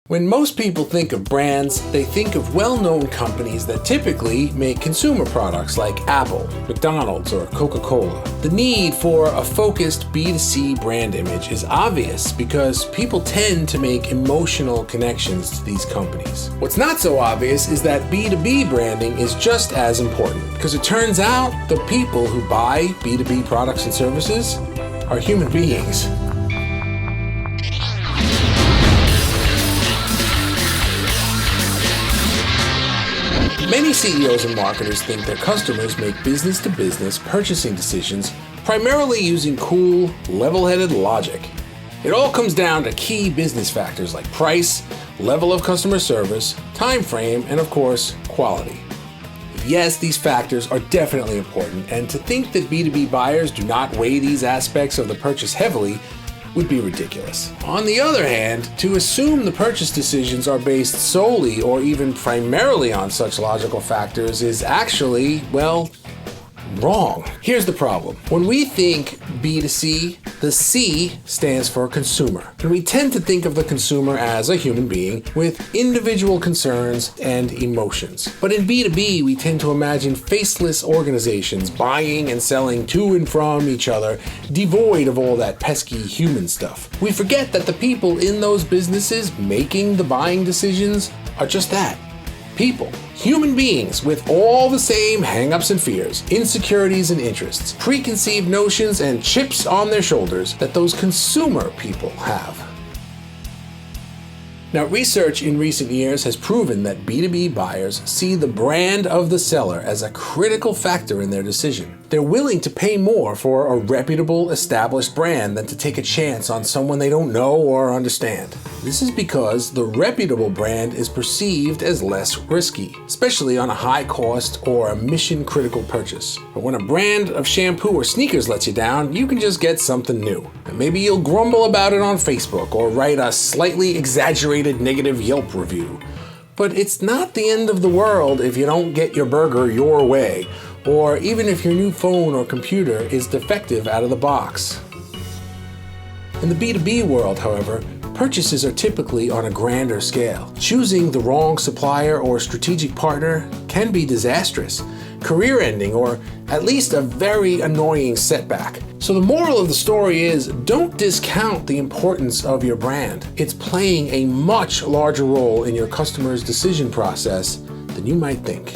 When most people think of brands, they think of well-known companies that typically make consumer products like Apple, McDonald's, or Coca-Cola. The need for a focused B2C brand image is obvious because people tend to make emotional connections to these companies. What's not so obvious is that B2B branding is just as important, because it turns out the people who buy B2B products and services are human beings. Many CEOs and marketers think their customers make business-to-business purchasing decisions primarily using cool, level-headed logic. It all comes down to key business factors like price, level of customer service, time frame, and of course, quality. Yes, these factors are definitely important, and to think that B2B buyers do not weigh these aspects of the purchase heavily would be ridiculous. On the other hand, to assume the purchase decisions are based solely or even primarily on such logical factors is actually, well, wrong. Here's the problem. When we think B2C, the C stands for consumer. And we tend to think of the consumer as a human being with individual concerns and emotions. But in B2B, we tend to imagine faceless organizations buying and selling to and from each other, devoid of all that pesky human stuff. We forget that the people in those businesses making the buying decisions are just that. People, human beings with all the same hang-ups and fears, insecurities and interests, preconceived notions and chips on their shoulders that those consumer people have. Now, research in recent years has proven that B2B buyers see the brand of the seller as a critical factor in their decision. They're willing to pay more for a reputable, established brand than to take a chance on someone they don't know or understand. This is because the reputable brand is perceived as less risky, especially on a high-cost or a mission-critical purchase. But when a brand of shampoo or sneakers lets you down, you can just get something new. And maybe you'll grumble about it on Facebook or write a slightly exaggerated negative Yelp review. But it's not the end of the world if you don't get your burger your way, or even if your new phone or computer is defective out of the box. In the B2B world, however, purchases are typically on a grander scale. Choosing the wrong supplier or strategic partner can be disastrous, career-ending, or at least a very annoying setback. So the moral of the story is, don't discount the importance of your brand. It's playing a much larger role in your customer's decision process than you might think.